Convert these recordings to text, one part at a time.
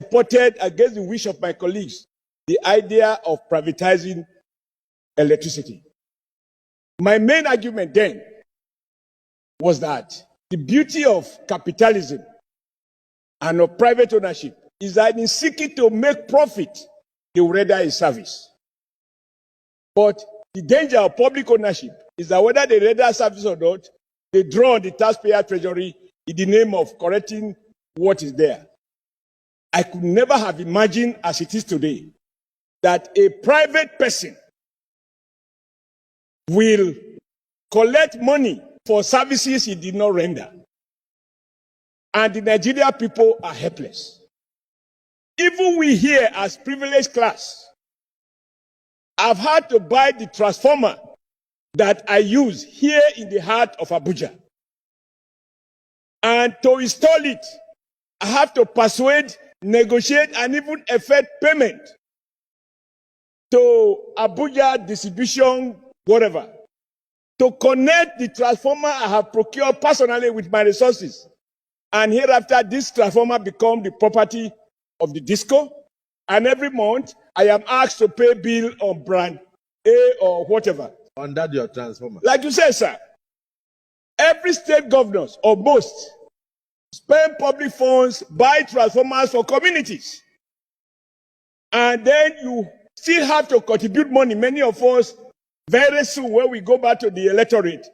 supported, against the wish of my colleagues, the idea of privatizing electricity. My main argument then was that the beauty of capitalism and of private ownership is that in seeking to make profit, they will render a service. But the danger of public ownership is that whether they render a service or not, they draw on the taxpayer treasury in the name of correcting what is there. I could never have imagined, as it is today, that a private person will collect money for services he did not render. And the Nigerian people are helpless. Even we here as privileged class have had to buy the transformer that I use here in the heart of Abuja. And to install it, I have to persuade, negotiate, and even effect payment to Abuja distribution, whatever, to connect the transformer I have procured personally with my resources. And hereafter, this transformer becomes the property of the disco. And every month, I am asked to pay bill on brand A or whatever. Under your transformer. Like you said, sir, every state governors, or most, spend public funds, buy transformers for communities. And then you still have to contribute money. Many of us, very soon, when we go back to the electorate,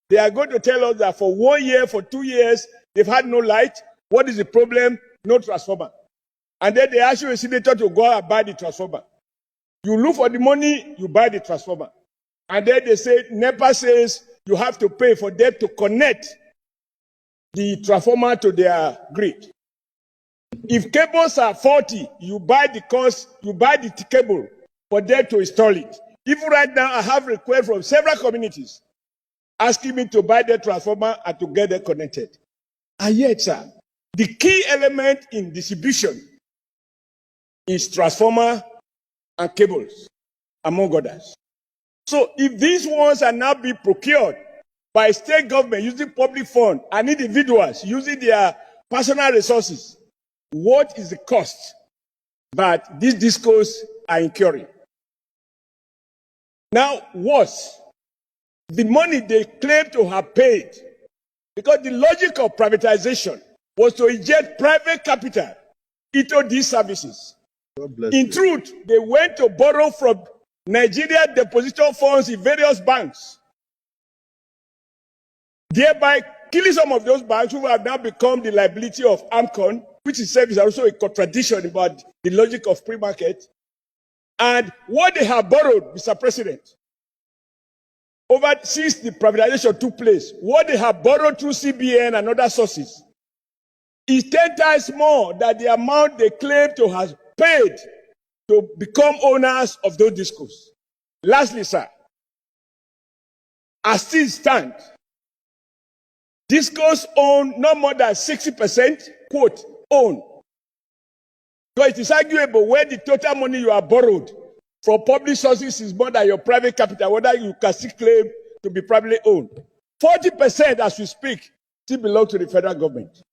they are going to tell us that for 1 year, for 2 years, they've had no light. What is the problem? No transformer. And then they ask you a senator to go and buy the transformer. You look for the money, you buy the transformer. And then they say, NEPA says you have to pay for them to connect the transformer to their grid. If cables are 40, you buy the cable for them to install it. Even right now, I have requests from several communities asking me to buy the transformer and to get them connected. And yet, sir, the key element in distribution is transformer and cables, among others. So if these ones are now being procured by state government using public funds and individuals using their personal resources, what is the cost that these discos are incurring? Now, worse, the money they claim to have paid, because the logic of privatization was to inject private capital into these services. In truth, they went to borrow from Nigeria depository funds in various banks, thereby killing some of those banks who have now become the liability of AMCON, which itself is also a contradiction about the logic of free market. And what they have borrowed, Mr. President, since the privatization took place, what they have borrowed through CBN and other sources is 10 times more than the amount they claim to have paid to become owners of those discos. Lastly, sir, as things stand, discos own no more than 60%, quote, own. So it is arguable where the total money you have borrowed from public sources is more than your private capital, whether you can still claim to be privately owned. 40%, as we speak, still belong to the federal government.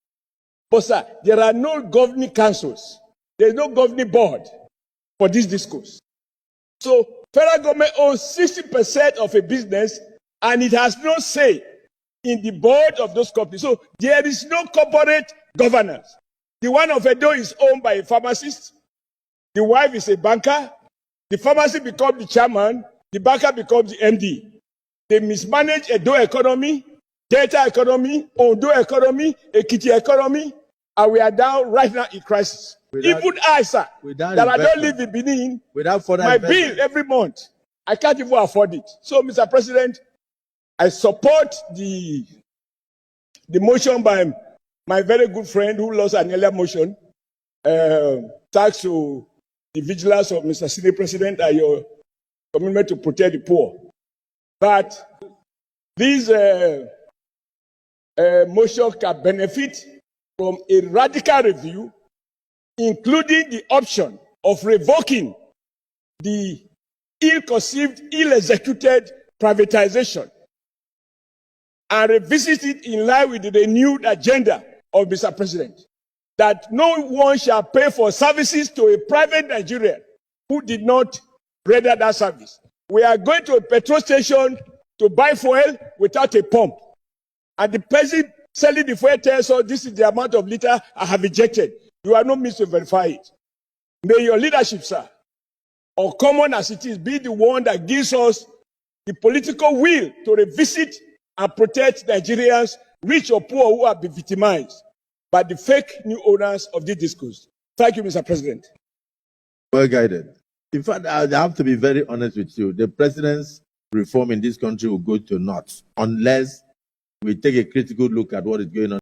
But sir, there are no governing councils. There is no governing board for these discos. So federal government owns 60% of a business and it has no say in the board of those companies. So there is no corporate governance. The one of Edo is owned by a pharmacist. The wife is a banker. The pharmacy becomes the chairman. The banker becomes the MD. They mismanage Edo economy, Delta economy, Ondo economy, Ekiti economy, and we are down right now in crisis. Even I, sir, that I don't live in Benin, my bill every month, I can't even afford it. So, Mr. President, I support the motion by my very good friend who lost an earlier motion, thanks to the vigilance of Mr. Senate President and your commitment to protect the poor. But this motion can benefit from a radical review, including the option of revoking the ill-conceived, ill-executed privatization and revisit it in line with the renewed agenda of Mr. President. that no one shall pay for services to a private Nigerian who did not render that service. We are going to a petrol station to buy fuel without a pump. And the person selling the fuel tells us this is the amount of liter I have injected. You are not means to verify it. May your leadership, sir, or common as it is, be the one that gives us the political will to revisit and protect Nigerians, rich or poor, who have been victimized by the fake new owners of this discourse. Thank you, Mr. President. Well guided. In fact, I have to be very honest with you. The president's reform in this country will go to naught unless we take a critical look at what is going on.